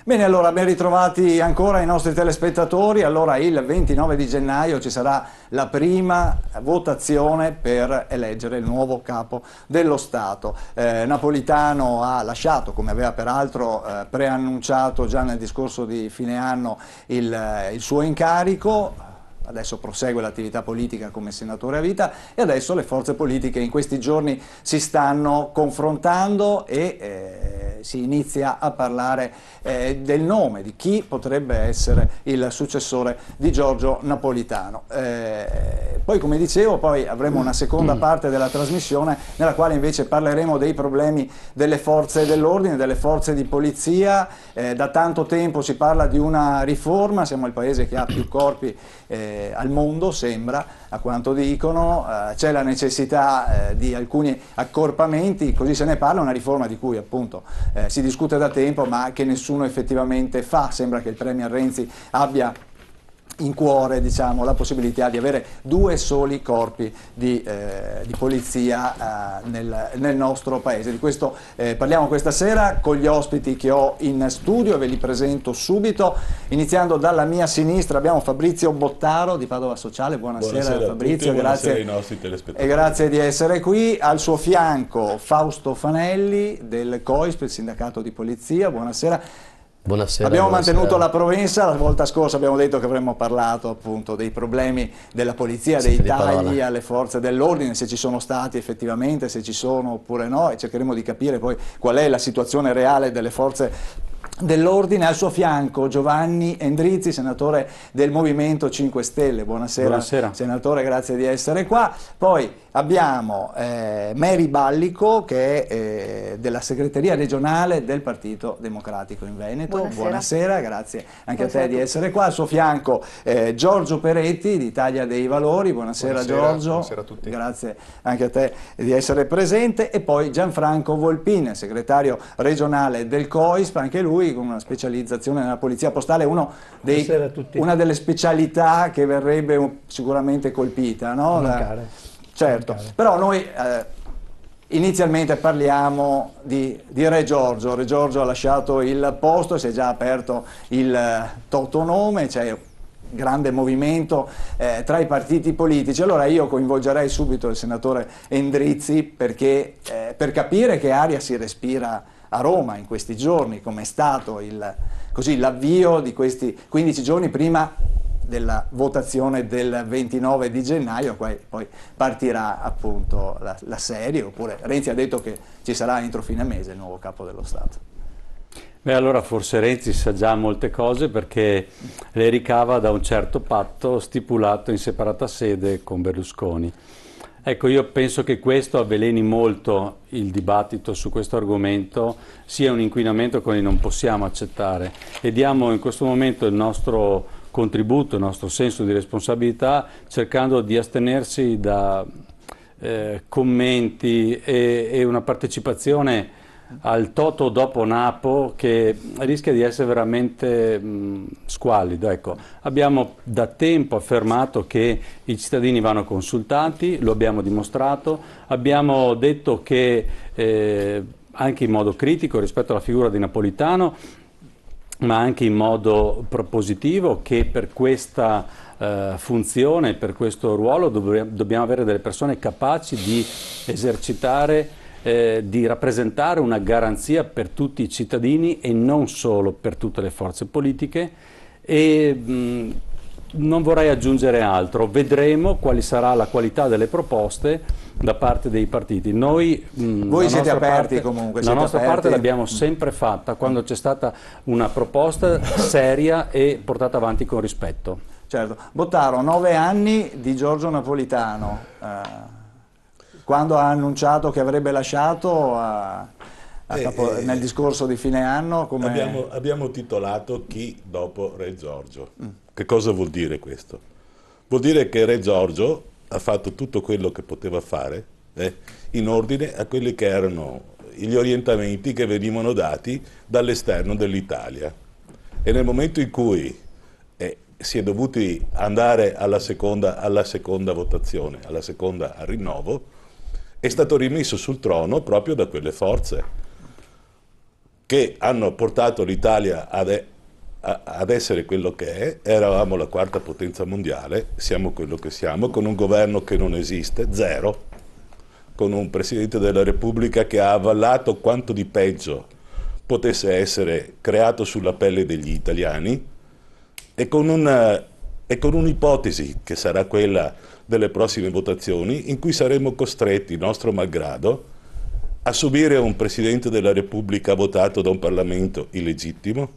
Bene, allora ben ritrovati ancora i nostri telespettatori. Allora il 29 di gennaio ci sarà la prima votazione per eleggere il nuovo capo dello Stato. Napolitano ha lasciato, come aveva peraltro preannunciato già nel discorso di fine anno, il suo incarico. Adesso prosegue l'attività politica come senatore a vita e adesso le forze politiche in questi giorni si stanno confrontando e si inizia a parlare del nome, di chi potrebbe essere il successore di Giorgio Napolitano. Poi, come dicevo, poi avremo una seconda parte della trasmissione nella quale invece parleremo dei problemi delle forze dell'ordine, delle forze di polizia. Da tanto tempo si parla di una riforma, siamo il paese che ha più corpi al mondo, sembra, a quanto dicono, c'è la necessità di alcuni accorpamenti, così se ne parla, una riforma di cui appunto si discute da tempo ma che nessuno effettivamente fa. Sembra che il Premier Renzi abbia in cuore, diciamo, la possibilità di avere due soli corpi di polizia nel nostro paese. Di questo parliamo questa sera con gli ospiti che ho in studio e ve li presento subito. Iniziando dalla mia sinistra abbiamo Fabrizio Bottaro di Padova Sociale. Buonasera Fabrizio, buonasera ai nostri telespettatori. E grazie di essere qui. Al suo fianco Fausto Fanelli del COISP, il sindacato di polizia. Buonasera. Buonasera, abbiamo buonasera. mantenuto la Provenza, la volta scorsa abbiamo detto che avremmo parlato appunto dei problemi della polizia, dei tagli alle forze dell'ordine, se ci sono stati effettivamente, se ci sono oppure no, e cercheremo di capire poi qual è la situazione reale delle forze dell'ordine. Al suo fianco Giovanni Endrizzi, senatore del Movimento 5 Stelle. Buonasera, buonasera. Senatore, grazie di essere qua. Poi abbiamo Mary Ballico, che è della segreteria regionale del Partito Democratico in Veneto. Buonasera, grazie anche a te di essere qua. Al suo fianco Giorgio Peretti di Italia dei Valori. Buonasera Giorgio. Buonasera a tutti. Grazie anche a te di essere presente. E poi Gianfranco Volpin, segretario regionale del COISP, anche lui con una specializzazione nella polizia postale, una delle specialità che verrebbe sicuramente colpita, no? Certo, però noi inizialmente parliamo di Re Giorgio. Re Giorgio ha lasciato il posto, si è già aperto il totonome, c'è grande movimento tra i partiti politici. Allora io coinvolgerei subito il senatore Endrizzi perché per capire che aria si respira a Roma in questi giorni, come è stato l'avvio di questi 15 giorni prima della votazione del 29 di gennaio, poi partirà appunto la serie, oppure Renzi ha detto che ci sarà entro fine mese il nuovo capo dello Stato. Beh, allora forse Renzi sa già molte cose perché le ricava da un certo patto stipulato in separata sede con Berlusconi. Ecco, io penso che questo avveleni molto il dibattito su questo argomento, sia un inquinamento che noi non possiamo accettare, e diamo in questo momento il nostro contributo, il nostro senso di responsabilità, cercando di astenersi da commenti e una partecipazione al toto dopo Napo che rischia di essere veramente squallido. Ecco, abbiamo da tempo affermato che i cittadini vanno consultati, lo abbiamo dimostrato, abbiamo detto che anche in modo critico rispetto alla figura di Napolitano, ma anche in modo propositivo, che per questa funzione, per questo ruolo dobbiamo avere delle persone capaci di esercitare, di rappresentare una garanzia per tutti i cittadini e non solo per tutte le forze politiche. E non vorrei aggiungere altro, vedremo quali sarà la qualità delle proposte da parte dei partiti. Voi siete aperti comunque? La nostra parte l'abbiamo sempre fatta quando c'è stata una proposta seria e portata avanti con rispetto. Certo. Bottaro, 9 anni di Giorgio Napolitano. Quando ha annunciato che avrebbe lasciato nel discorso di fine anno? Abbiamo titolato Chi dopo Re Giorgio. Che cosa vuol dire questo? Vuol dire che Re Giorgio ha fatto tutto quello che poteva fare in ordine a quelli che erano gli orientamenti che venivano dati dall'esterno dell'Italia. E nel momento in cui si è dovuti andare alla seconda votazione, al rinnovo, è stato rimesso sul trono proprio da quelle forze. che hanno portato l'Italia ad essere quello che è. Eravamo la quarta potenza mondiale, siamo quello che siamo, con un governo che non esiste, zero, con un Presidente della Repubblica che ha avallato quanto di peggio potesse essere creato sulla pelle degli italiani, e con un'ipotesi che sarà quella delle prossime votazioni, in cui saremo costretti, nostro malgrado, a subire un Presidente della Repubblica votato da un Parlamento illegittimo,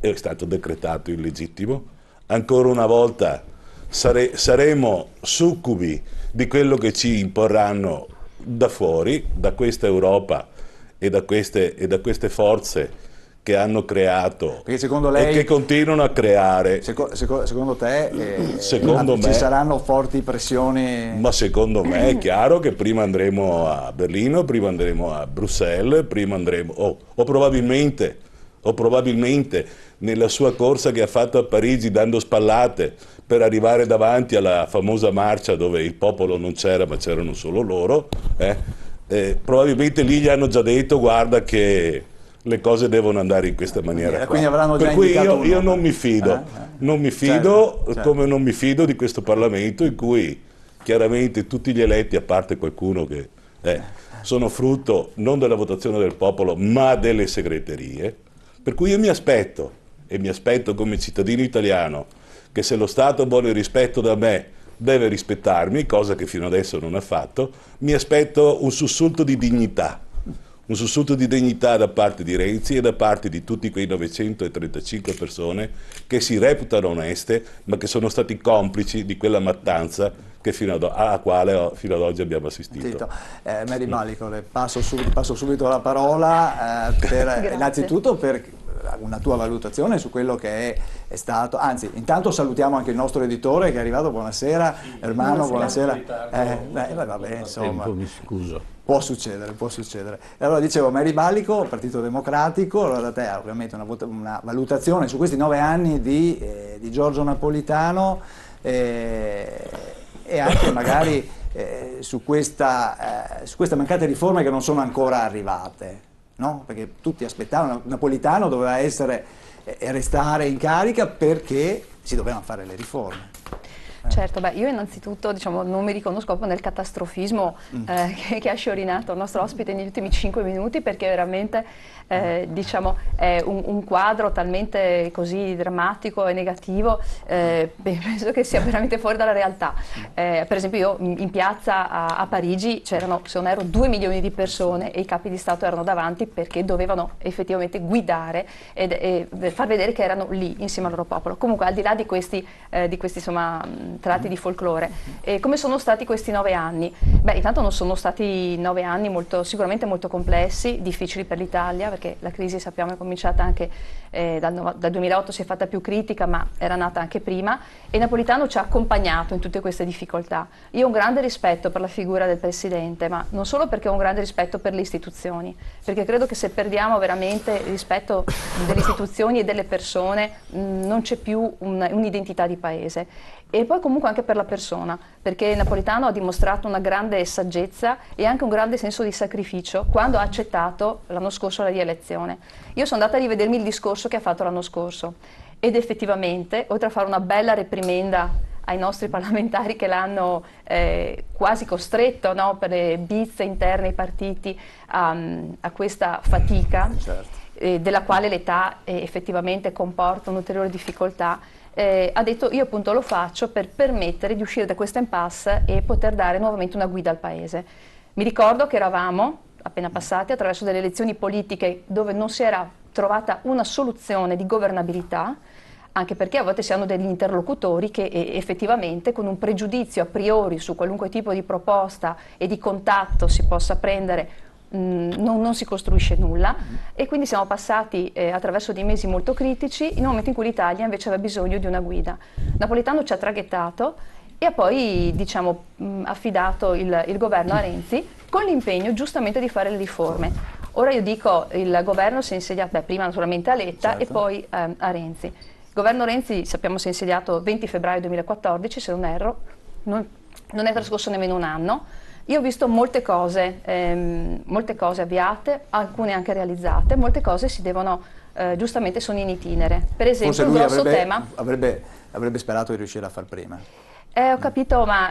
è stato decretato illegittimo. Ancora una volta saremo succubi di quello che ci imporranno da fuori, da questa Europa e da queste forze che hanno creato, perché secondo lei, e che continuano a creare. Secondo te Secondo me, ci saranno forti pressioni? Ma secondo me è chiaro che prima andremo a Berlino, prima andremo a Bruxelles, prima andremo, o probabilmente nella sua corsa che ha fatto a Parigi dando spallate per arrivare davanti alla famosa marcia dove il popolo non c'era ma c'erano solo loro, probabilmente lì gli hanno già detto: guarda che le cose devono andare in questa maniera qua. Quindi avranno già per cui indicato io non mi fido, certo. Come non mi fido di questo Parlamento, in cui chiaramente tutti gli eletti, a parte qualcuno che sono frutto non della votazione del popolo ma delle segreterie. Per cui io mi aspetto come cittadino italiano che, se lo Stato vuole rispetto da me, deve rispettarmi, cosa che fino adesso non ha fatto. Mi aspetto un sussulto di dignità da parte di Renzi e da parte di tutti quei 935 persone che si reputano oneste, ma che sono stati complici di quella mattanza che alla quale fino ad oggi abbiamo assistito. Mary Balico, le passo subito la parola innanzitutto per una tua valutazione su quello che è stato. Anzi, intanto salutiamo anche il nostro editore che è arrivato. Buonasera Ermanno, buonasera. Vabbè, insomma, mi scuso. Può succedere. E allora dicevo, Mary Balico, Partito Democratico. Allora, da te ovviamente una valutazione su questi 9 anni di Giorgio Napolitano, e anche magari su questa mancate riforme che non sono ancora arrivate, no? Perché tutti aspettavano, Napolitano doveva restare in carica perché si dovevano fare le riforme. Certo, io innanzitutto non mi riconosco proprio nel catastrofismo che ha sciorinato il nostro ospite negli ultimi 5 minuti, perché veramente è un quadro talmente così drammatico e negativo, penso che sia veramente fuori dalla realtà. Per esempio, io in piazza a Parigi c'erano, se non erro, 2 milioni di persone, e i capi di Stato erano davanti perché dovevano effettivamente guidare e far vedere che erano lì insieme al loro popolo. Comunque, al di là di questi insomma tratti di folklore, come sono stati questi 9 anni? Intanto non sono stati 9 anni sicuramente molto complessi, difficili per l'Italia, perché la crisi, sappiamo, è cominciata anche dal 2008, si è fatta più critica, ma era nata anche prima, e Napolitano ci ha accompagnato in tutte queste difficoltà. Io ho un grande rispetto per la figura del Presidente, ma non solo perché ho un grande rispetto per le istituzioni, perché credo che se perdiamo veramente il rispetto delle istituzioni e delle persone, non c'è più un'identità di paese. E poi comunque anche per la persona, perché Napolitano ha dimostrato una grande saggezza e anche un grande senso di sacrificio quando ha accettato l'anno scorso la rielezione. Io sono andata a rivedermi il discorso che ha fatto l'anno scorso, ed effettivamente, oltre a fare una bella reprimenda ai nostri parlamentari che l'hanno quasi costretto, no, per le bizze interne ai partiti a questa fatica, certo, della quale l'età effettivamente comporta un'ulteriore difficoltà, ha detto: io appunto lo faccio per permettere di uscire da questa impasse e poter dare nuovamente una guida al Paese. Mi ricordo che eravamo appena passati attraverso delle elezioni politiche dove non si era trovata una soluzione di governabilità, anche perché a volte si hanno degli interlocutori che effettivamente, con un pregiudizio a priori su qualunque tipo di proposta e di contatto si possa prendere, non si costruisce nulla, e quindi siamo passati attraverso dei mesi molto critici in un momento in cui l'Italia invece aveva bisogno di una guida. Napolitano ci ha traghettato e ha poi affidato il governo a Renzi, con l'impegno giustamente di fare le riforme. Ora io dico, il governo si è insediato prima solamente a Letta, certo, e poi a Renzi. Il governo Renzi, sappiamo, si è insediato 20 febbraio 2014, se non erro, non è trascorso nemmeno un anno. Io ho visto molte cose avviate, alcune anche realizzate, molte cose si devono, giustamente sono in itinere. Per esempio, Forse un lui grosso tema... avrebbe sperato di riuscire a far prima. Ho capito, ma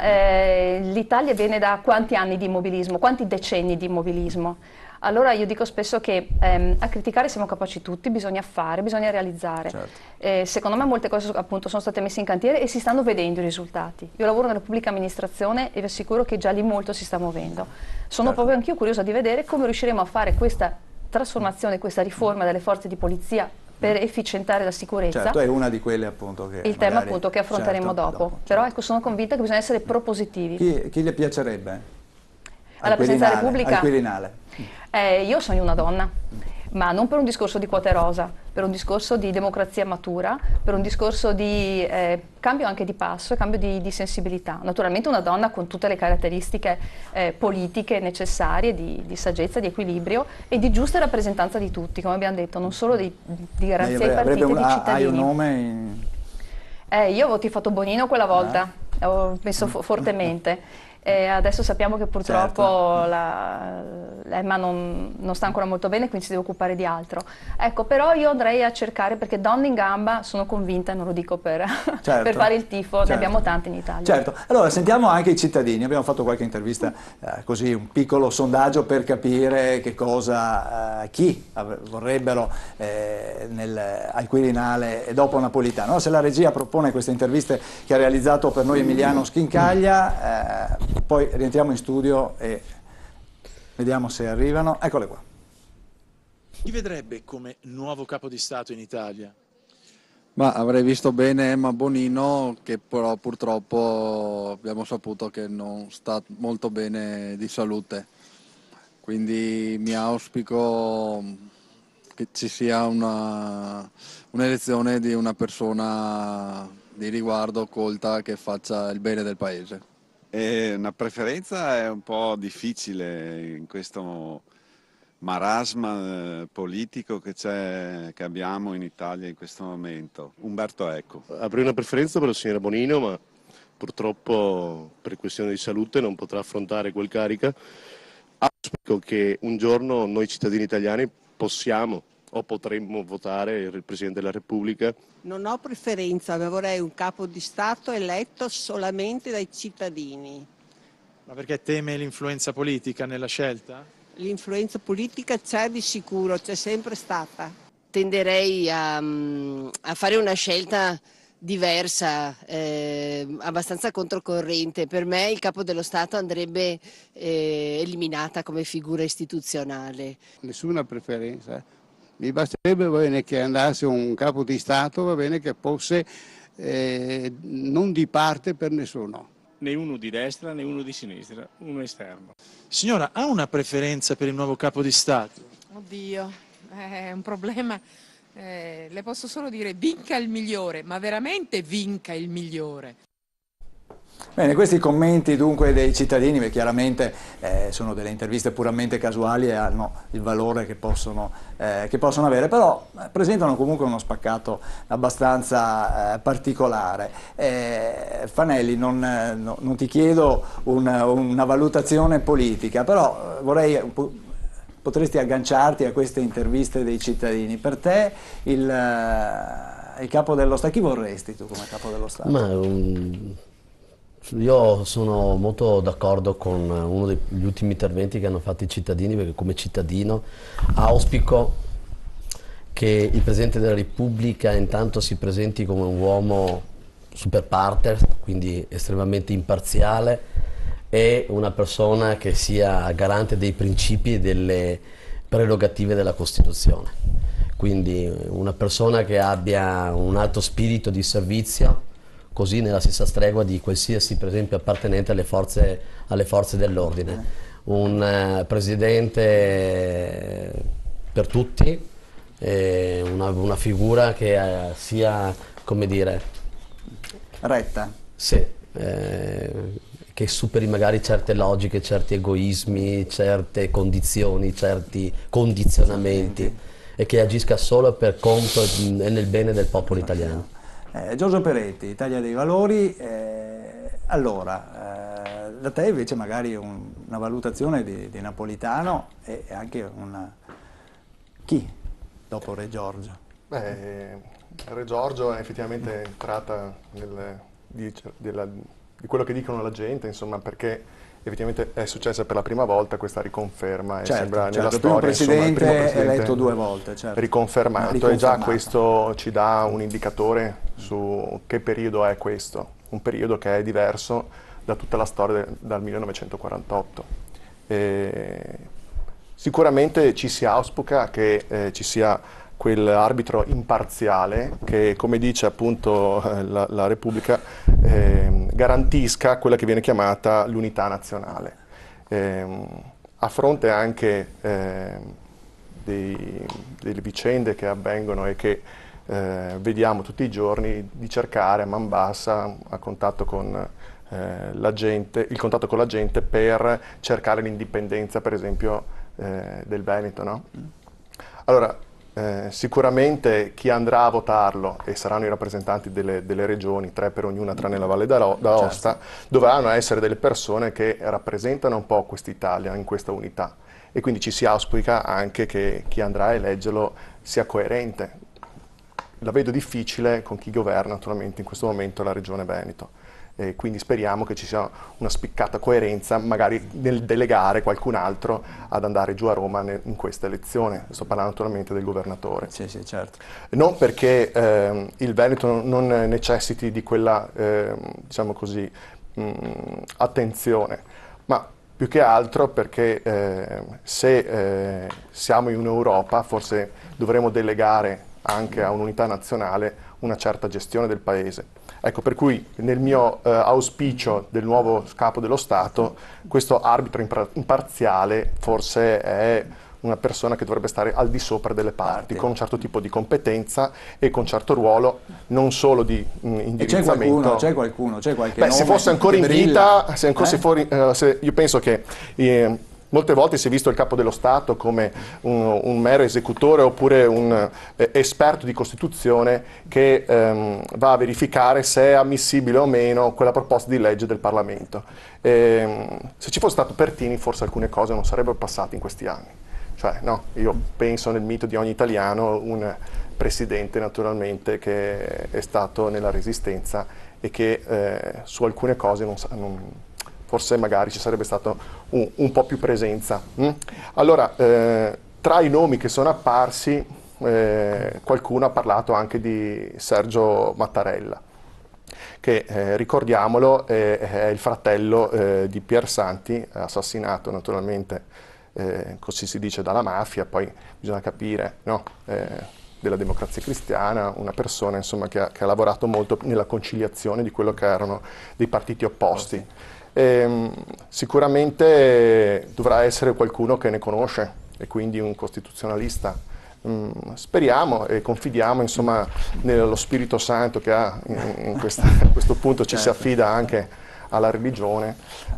l'Italia viene da quanti anni di immobilismo, quanti decenni di immobilismo? Allora io dico spesso che a criticare siamo capaci tutti, bisogna fare, bisogna realizzare. Certo. Secondo me molte cose appunto sono state messe in cantiere e si stanno vedendo i risultati. Io lavoro nella pubblica amministrazione e vi assicuro che già lì molto si sta muovendo. Sono proprio anch'io curiosa di vedere come riusciremo a fare questa trasformazione, questa riforma delle forze di polizia per efficientare la sicurezza. Certo, è una di quelle appunto che... Il tema appunto che affronteremo dopo. Però ecco, sono convinta che bisogna essere propositivi. Chi le piacerebbe? Alla Presidenza della Repubblica? Al Quirinale. Io sogno una donna, ma non per un discorso di quote rosa, per un discorso di democrazia matura, per un discorso di cambio anche di passo e cambio di sensibilità. Naturalmente una donna con tutte le caratteristiche politiche necessarie, di saggezza, di equilibrio e di giusta rappresentanza di tutti, come abbiamo detto, non solo di garanzia ai partiti e di cittadini. Hai un nome? Io avevo tifato Bonino quella volta, ho messo fortemente. Adesso sappiamo che purtroppo Emma non sta ancora molto bene, quindi si deve occupare di altro. Ecco, però io andrei a cercare, perché donne in gamba sono convinta, e non lo dico per fare il tifo, ne abbiamo tante in Italia. Certo, allora sentiamo anche i cittadini, abbiamo fatto qualche intervista, così un piccolo sondaggio per capire che cosa, chi vorrebbero al Quirinale dopo Napolitano. No, se la regia propone queste interviste che ha realizzato per noi Emiliano Schincaglia, poi rientriamo in studio e vediamo se arrivano. Eccole qua. Chi vedrebbe come nuovo capo di Stato in Italia? Ma avrei visto bene Emma Bonino, che però purtroppo abbiamo saputo che non sta molto bene di salute. Quindi mi auspico che ci sia un'elezione di una persona di riguardo, colta, che faccia il bene del paese. Una preferenza è un po' difficile in questo marasma politico che abbiamo in Italia in questo momento. Umberto Eco. Avrei una preferenza per la signora Bonino, ma purtroppo per questioni di salute non potrà affrontare quel carica. Auspico che un giorno noi cittadini italiani possiamo o potremmo votare il Presidente della Repubblica. Non ho preferenza, ma vorrei un capo di Stato eletto solamente dai cittadini. Ma perché teme l'influenza politica nella scelta? L'influenza politica c'è di sicuro, c'è sempre stata. Tenderei a fare una scelta diversa, abbastanza controcorrente. Per me il capo dello Stato andrebbe eliminata come figura istituzionale. Nessuna preferenza. Mi basterebbe bene che andasse un capo di Stato, va bene, che fosse non di parte per nessuno. Né uno di destra né uno di sinistra, uno esterno. Signora, ha una preferenza per il nuovo capo di Stato? Oddio, è un problema. Le posso solo dire vinca il migliore, ma veramente vinca il migliore. Bene, questi commenti dunque dei cittadini, che chiaramente sono delle interviste puramente casuali e hanno il valore che possono avere, però presentano comunque uno spaccato abbastanza particolare. Fanelli, non ti chiedo una valutazione politica, però potresti agganciarti a queste interviste dei cittadini. Per te il capo dello Stato, chi vorresti tu come capo dello Stato? Io sono molto d'accordo con uno degli ultimi interventi che hanno fatto i cittadini, perché come cittadino auspico che il Presidente della Repubblica intanto si presenti come un uomo super partes, quindi estremamente imparziale, e una persona che sia garante dei principi e delle prerogative della Costituzione. Quindi una persona che abbia un alto spirito di servizio, così nella stessa stregua di qualsiasi, per esempio, appartenente alle forze dell'ordine. Un presidente per tutti, una figura che sia, come dire, retta. Sì, che superi magari certe logiche, certi egoismi, certe condizioni, certi condizionamenti, e che agisca solo per conto e nel bene del popolo italiano. Giorgio Peretti, Italia dei Valori, allora, da te invece magari una valutazione di Napolitano e anche chi dopo Re Giorgio? Beh, Re Giorgio è effettivamente entrata di quello che dicono la gente, insomma, perché effettivamente è successa per la prima volta questa riconferma e sembra nella storia, il primo presidente eletto 2 volte, riconfermato, e già questo ci dà un indicatore su che periodo è questo, un periodo che è diverso da tutta la storia dal 1948. Sicuramente ci si auspica che ci sia quell'arbitro imparziale che, come dice appunto la Repubblica, garantisca quella che viene chiamata l'unità nazionale. A fronte anche delle vicende che avvengono e che vediamo tutti i giorni, di cercare a man bassa, a contatto con la gente, il contatto con la gente per cercare l'indipendenza, per esempio, del Veneto, no? Allora, sicuramente chi andrà a votarlo, e saranno i rappresentanti delle regioni, 3 per ognuna tranne la Valle d'Aosta, dovranno essere delle persone che rappresentano un po' quest'Italia in questa unità, e quindi ci si auspica anche che chi andrà a eleggerlo sia coerente. La vedo difficile con chi governa naturalmente in questo momento la regione Veneto. E quindi speriamo che ci sia una spiccata coerenza, magari nel delegare qualcun altro ad andare giù a Roma in questa elezione. Sto parlando naturalmente del governatore. Sì, certo. Non perché il Veneto non necessiti di quella, diciamo così, attenzione, ma più che altro perché se siamo in un'Europa, forse dovremo delegare anche a un'unità nazionale una certa gestione del paese. Ecco, per cui nel mio auspicio del nuovo capo dello Stato, questo arbitro imparziale forse è una persona che dovrebbe stare al di sopra delle parti, con un certo tipo di competenza e con un certo ruolo, non solo di indirizzamento. C'è qualcuno, c'è qualche Beh, nome se fosse ancora in vita, io penso che molte volte si è visto il capo dello Stato come un mero esecutore oppure un esperto di Costituzione che va a verificare se è ammissibile o meno quella proposta di legge del Parlamento. Se ci fosse stato Pertini, forse alcune cose non sarebbero passate in questi anni. Cioè, no, io penso nel mito di ogni italiano un presidente naturalmente che è stato nella Resistenza e che su alcune cose forse magari ci sarebbe stato un po' più presenza. Allora, tra i nomi che sono apparsi, qualcuno ha parlato anche di Sergio Mattarella, che ricordiamolo è il fratello di Piersanti, assassinato naturalmente, così si dice, dalla mafia. Poi bisogna capire, no? Della Democrazia Cristiana, una persona insomma che ha lavorato molto nella conciliazione di quello che erano dei partiti opposti. Sicuramente dovrà essere qualcuno che ne conosce, e quindi un costituzionalista. Speriamo e confidiamo insomma nello Spirito Santo che ha a questo punto ci si affida anche alla religione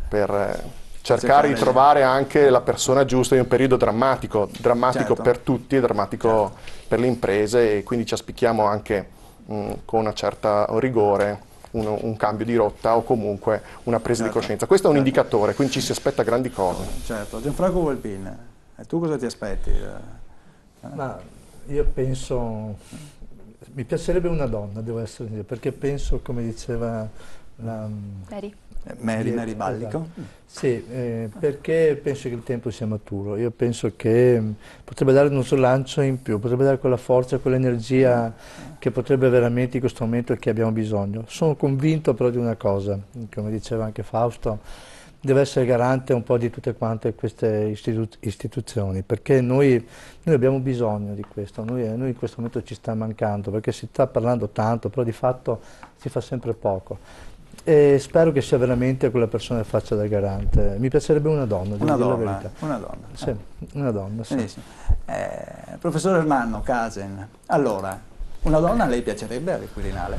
per cercare di trovare anche la persona giusta in un periodo drammatico per tutti e drammatico per le imprese, e quindi ci aspettiamo anche con una certa rigore un cambio di rotta o comunque una presa di coscienza. Questo è un indicatore, quindi ci si aspetta grandi cose. Certo. Gianfranco Volpin, tu cosa ti aspetti? Ma io penso, mi piacerebbe una donna, devo essere, perché penso, come diceva Mary Ballico. Sì, perché penso che il tempo sia maturo. Io penso che potrebbe dare uno slancio in più, potrebbe dare quella forza, quell'energia che potrebbe veramente in questo momento che abbiamo bisogno. Sono convinto però di una cosa, come diceva anche Fausto, deve essere garante un po' di tutte quante queste istituzioni, perché noi abbiamo bisogno di questo, noi in questo momento ci sta mancando, perché si sta parlando tanto, però di fatto si fa sempre poco. E spero che sia veramente quella persona che faccia da garante. Mi piacerebbe una donna, Una devo dire la donna, verità. una donna. Sì, una donna, sì. Benissimo. Professor Ermanno, Casen, allora, una donna a lei piacerebbe al Quirinale?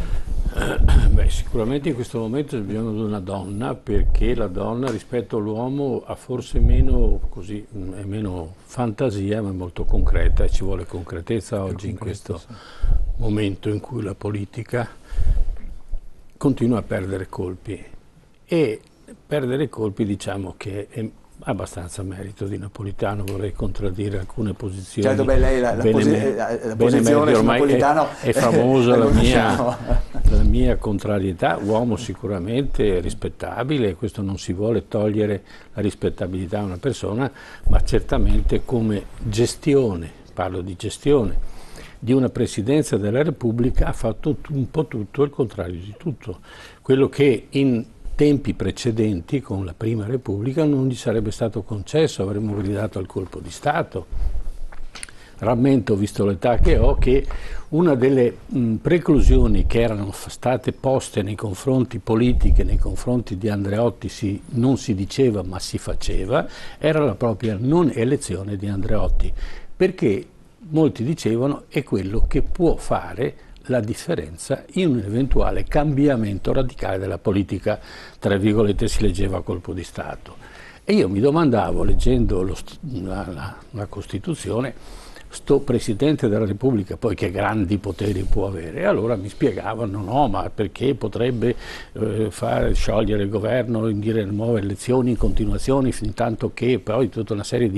Beh, sicuramente in questo momento c'è bisogno di una donna, perché la donna rispetto all'uomo ha forse meno, così, è meno fantasia, ma è molto concreta, e ci vuole concretezza oggi in questo momento in cui la politica continua a perdere colpi, e perdere i colpi, diciamo che è abbastanza merito di Napolitano. Vorrei contraddire alcune posizioni. Certo, beh, lei la posizione su Napolitano è famosa la mia contrarietà, uomo sicuramente rispettabile, questo non si vuole togliere la rispettabilità a una persona, ma certamente come gestione, parlo di gestione, di una presidenza della Repubblica ha fatto un po' tutto il contrario di tutto, quello che in tempi precedenti, con la Prima Repubblica, non gli sarebbe stato concesso, avremmo gridato al colpo di Stato. Rammento, visto l'età che ho, che una delle preclusioni che erano state poste nei confronti politiche, nei confronti di Andreotti, non si diceva ma si faceva, era la propria non elezione di Andreotti, perché molti dicevano è quello che può fare la differenza in un eventuale cambiamento radicale della politica, tra virgolette si leggeva a colpo di Stato. E io mi domandavo, leggendo la Costituzione, sto Presidente della Repubblica poi che grandi poteri può avere? E allora mi spiegavano, no, ma perché potrebbe far sciogliere il governo, indire nuove elezioni in continuazione, fin tanto che poi tutta una serie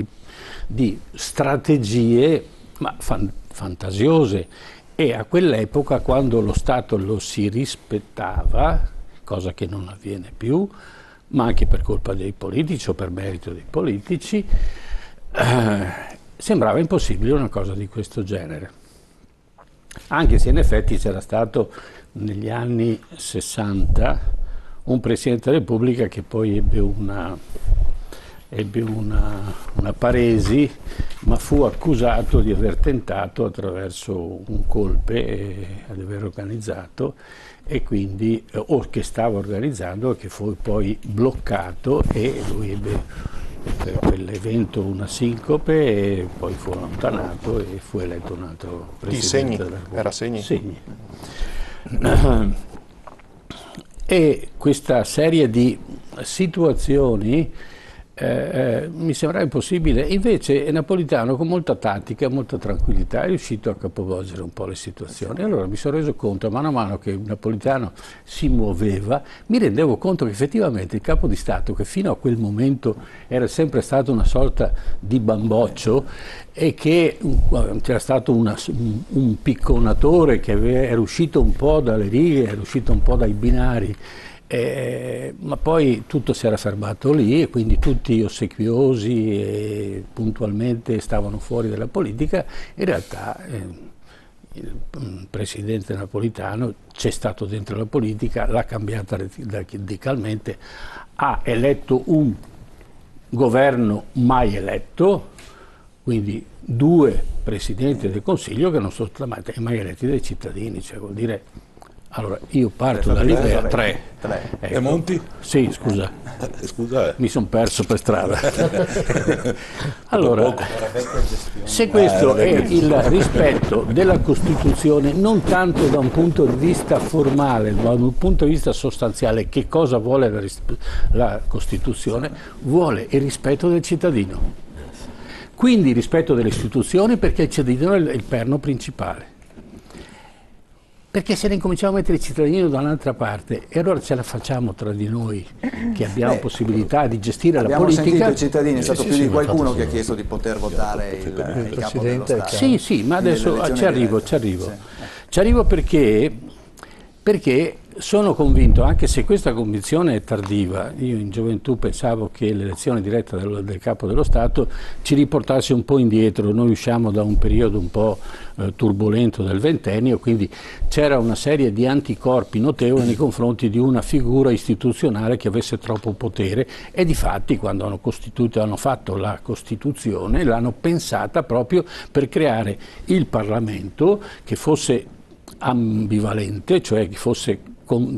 di strategie, ma fantasiose. E a quell'epoca, quando lo Stato lo si rispettava, cosa che non avviene più, ma anche per colpa dei politici o per merito dei politici, sembrava impossibile una cosa di questo genere. Anche se in effetti c'era stato negli anni 60 un Presidente della Repubblica che poi ebbe una paresi, ma fu accusato di aver tentato attraverso un golpe ad aver organizzato, e quindi o che stava organizzando, che fu poi bloccato, e lui ebbe per quell'evento una sincope e poi fu allontanato e fu eletto un altro Presidente della Repubblica. Era Segni? Segni. E questa serie di situazioni mi sembrava impossibile. Invece Napolitano, con molta tattica, molta tranquillità, è riuscito a capovolgere un po' le situazioni. Allora mi sono reso conto, mano a mano che Napolitano si muoveva, mi rendevo conto che effettivamente il capo di Stato, che fino a quel momento era sempre stato una sorta di bamboccio, e che c'era stato un picconatore che era uscito un po' dalle righe, era uscito un po' dai binari, ma poi tutto si era fermato lì, e quindi tutti ossequiosi e puntualmente stavano fuori dalla politica. In realtà il presidente Napolitano c'è stato dentro la politica, l'ha cambiata radicalmente, ha eletto un governo mai eletto, quindi 2 presidenti del Consiglio che non sono stati mai eletti dai cittadini, cioè vuol dire. Allora, io parto dall'idea 3. Ecco. E Monti? Sì, scusa. Scusa. Mi sono perso per strada. Allora, se questo è il rispetto della Costituzione, non tanto da un punto di vista formale, ma da un punto di vista sostanziale, che cosa vuole la Costituzione? Vuole il rispetto del cittadino. Quindi il rispetto delle istituzioni, perché il cittadino è il perno principale. Perché se ne incominciamo a mettere il cittadino da un'altra parte, e allora ce la facciamo tra di noi che abbiamo possibilità di gestire la politica. Abbiamo sentito i cittadini, è stato più di qualcuno che ha chiesto di poter votare il capo dello Stato. Sì, ma adesso ci arrivo. Ci arrivo perché sono convinto, anche se questa convinzione è tardiva, io in gioventù pensavo che l'elezione diretta del capo dello Stato ci riportasse un po' indietro. Noi usciamo da un periodo un po' turbolento del ventennio, quindi c'era una serie di anticorpi notevoli nei confronti di una figura istituzionale che avesse troppo potere, e difatti quando hanno fatto la Costituzione l'hanno pensata proprio per creare il Parlamento che fosse ambivalente, cioè che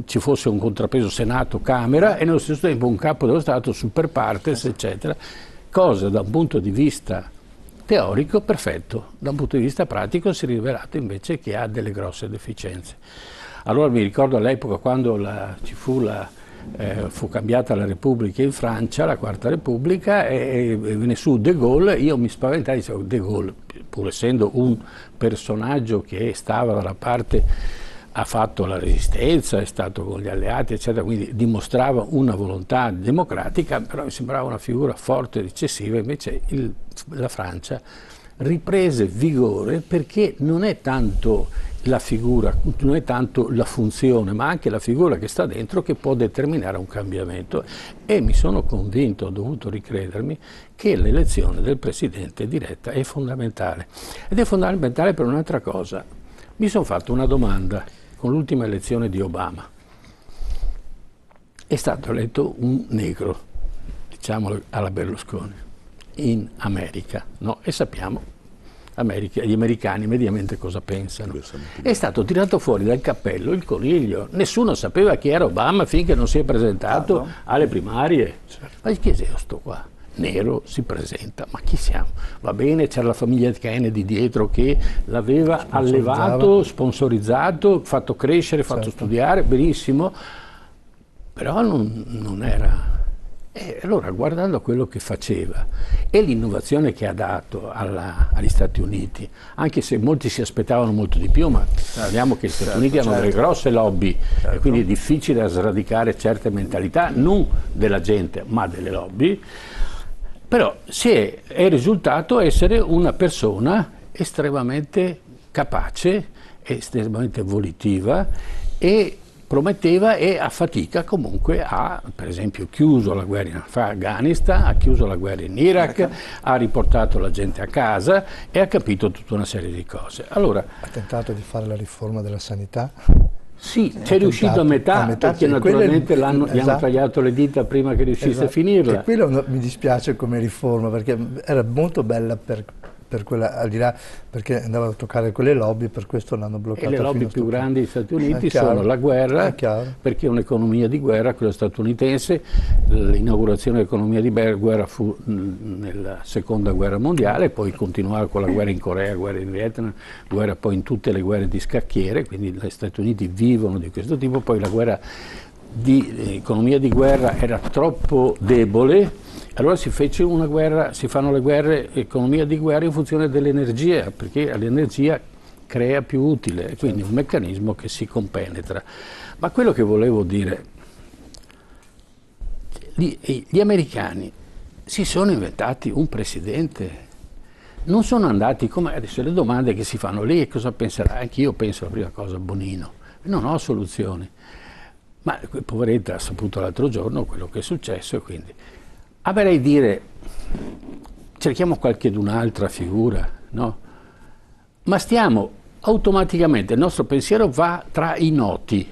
ci fosse un contrappeso Senato-Camera e nello stesso tempo un capo dello Stato super partes, eccetera, cosa da un punto di vista teorico perfetto, da un punto di vista pratico si è rivelato invece che ha delle grosse deficienze. Allora mi ricordo all'epoca quando fu cambiata la Repubblica in Francia, la Quarta Repubblica, e venne su De Gaulle, io mi spaventai, dicevo De Gaulle, pur essendo un personaggio che stava dalla parte ha fatto la resistenza, è stato con gli alleati, eccetera, quindi dimostrava una volontà democratica, però mi sembrava una figura forte ed eccessiva. Invece la Francia riprese vigore perché non è tanto la figura, non è tanto la funzione, ma anche la figura che sta dentro che può determinare un cambiamento. E mi sono convinto, ho dovuto ricredermi, che l'elezione del presidente diretta è fondamentale. Ed è fondamentale per un'altra cosa. Mi sono fatto una domanda con l'ultima elezione di Obama. È stato eletto un negro, diciamolo alla Berlusconi, in America, no? E sappiamo gli americani mediamente cosa pensano. È stato tirato fuori dal cappello il coniglio. Nessuno sapeva chi era Obama finché non si è presentato alle primarie. Ma chi è sto qua? Nero si presenta, ma chi siamo? Va bene, c'era la famiglia Kennedy dietro che l'aveva allevato, sponsorizzato, fatto crescere, fatto studiare, benissimo, però non era. E allora, guardando quello che faceva e l'innovazione che ha dato agli Stati Uniti, anche se molti si aspettavano molto di più, ma sappiamo che gli Stati Uniti hanno delle grosse lobby e quindi è difficile sradicare certe mentalità, non della gente ma delle lobby, però è risultato essere una persona estremamente capace, estremamente volitiva e prometteva, e a fatica comunque ha, per esempio, chiuso la guerra in Afghanistan, ha chiuso la guerra in Iraq, ha riportato la gente a casa e ha capito tutta una serie di cose. Allora, ha tentato di fare la riforma della sanità? Sì, c'è riuscito a metà perché naturalmente gli hanno tagliato le dita prima che riuscisse a finirla. E quello mi dispiace come riforma, perché era molto bella per quella, al di là, perché andava a toccare quelle lobby, per questo l'hanno bloccata. E le lobby più grandi degli Stati Uniti sono la guerra, perché è un'economia di guerra, quella statunitense. L'inaugurazione dell'economia di guerra fu nella seconda guerra mondiale, poi continuava con la guerra in Corea, guerra in Vietnam, guerra poi in tutte le guerre di scacchiere, quindi gli Stati Uniti vivono di questo tipo. Poi la guerra di economia di guerra era troppo debole. Allora si fanno le guerre, economia di guerra in funzione dell'energia, perché l'energia crea più utile, quindi un meccanismo che si compenetra. Ma quello che volevo dire, gli americani si sono inventati un presidente, non sono andati come adesso le domande che si fanno lì, cosa penserà? Anch'io penso la prima cosa, Bonino, non ho soluzioni, ma poveretta ha saputo l'altro giorno quello che è successo e quindi... Avrei dire, cerchiamo un'altra figura, no? Ma stiamo automaticamente, il nostro pensiero va tra i noti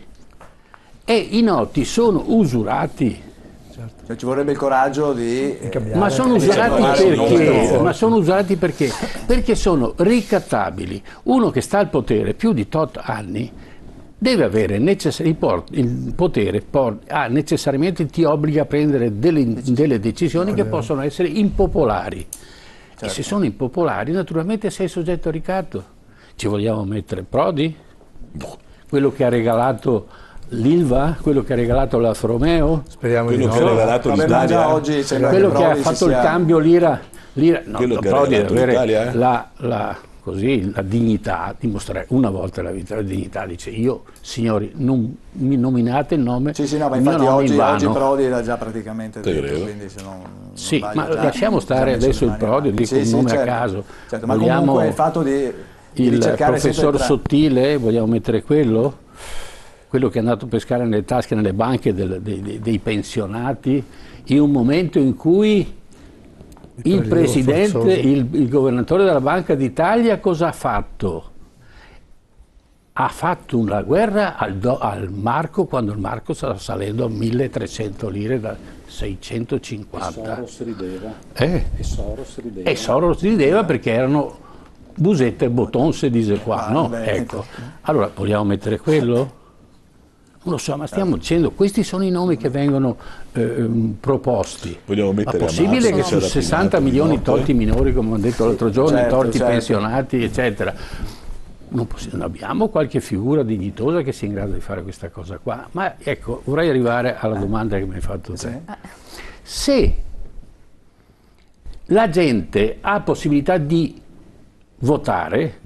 e i noti sono usurati. Certo. Cioè, ci vorrebbe il coraggio di... Ma sono usurati perché? Ma sono usurati perché? Perché sono ricattabili. Uno che sta al potere più di tot anni deve avere il potere, necessariamente ti obbliga a prendere delle decisioni che possono essere impopolari. Certo. E se sono impopolari, naturalmente sei soggetto a ricatto. Ci vogliamo mettere Prodi? Quello che ha regalato l'Ilva? Quello che ha regalato l'Alfa Romeo? Speriamo di no. Che ha regalato l'Italia? Quello che ha fatto il cambio lira no, Prodi deve avere la dignità, dimostrare una volta nella vita la dignità, dice io signori non mi nominate il nome, no, ma infatti oggi Prodi era già praticamente detto, quindi se non ma lasciamo stare adesso il Prodi, dico un nome a caso, certo, ma comunque il fatto di il professor Sottile, vogliamo mettere quello che è andato a pescare nelle tasche, nelle banche dei pensionati in un momento in cui il presidente, il governatore della Banca d'Italia cosa ha fatto? Ha fatto una guerra al marco quando il marco stava salendo a 1300 lire da 650. E Soros rideva. E Soros rideva perché erano Busetta e Botton, se dice qua, no? Ecco. Allora, vogliamo mettere quello? Non lo so, ma stiamo dicendo, questi sono i nomi che vengono proposti. Ma possibile che su 60 milioni tolti minori, come ho detto l'altro giorno, tolti pensionati, eccetera, non abbiamo qualche figura dignitosa che sia in grado di fare questa cosa qua? Ma ecco, vorrei arrivare alla domanda che mi hai fatto te. Se la gente ha possibilità di votare,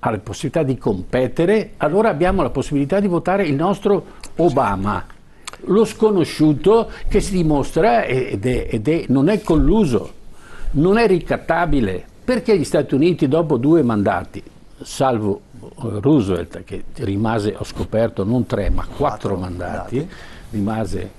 ha la possibilità di competere, allora abbiamo la possibilità di votare il nostro Obama, lo sconosciuto che si dimostra non è colluso, non è ricattabile. Perché gli Stati Uniti dopo 2 mandati, salvo Roosevelt che rimase, ho scoperto, non 3 ma 4 mandati, rimase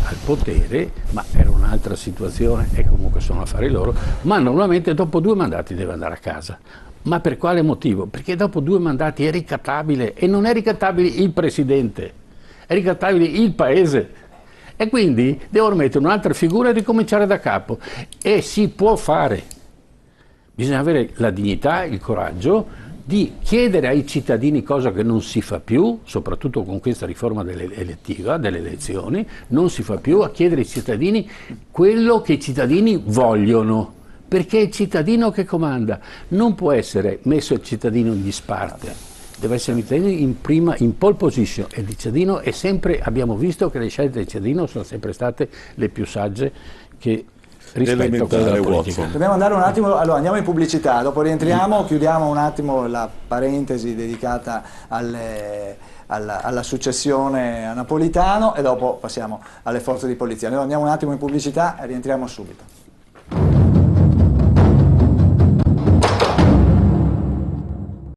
al potere, ma era un'altra situazione e comunque sono affari loro, ma normalmente dopo 2 mandati deve andare a casa. Ma per quale motivo? Perché dopo 2 mandati è ricattabile, e non è ricattabile il presidente, è ricattabile il paese, e quindi devono mettere un'altra figura e ricominciare da capo, e si può fare. Bisogna avere la dignità, il coraggio di chiedere ai cittadini, cosa che non si fa più, soprattutto con questa riforma elettiva, delle elezioni, non si fa più, a chiedere ai cittadini quello che i cittadini vogliono, perché è il cittadino che comanda. Non può essere messo il cittadino in disparte, deve essere il cittadino in pole position, e il cittadino è sempre, abbiamo visto che le scelte del cittadino sono sempre state le più sagge che rispetto a quella della politica. Dobbiamo andare un attimo, allora andiamo in pubblicità, dopo rientriamo, chiudiamo un attimo la parentesi dedicata alla successione a Napolitano e dopo passiamo alle forze di polizia. Noi andiamo un attimo in pubblicità e rientriamo subito.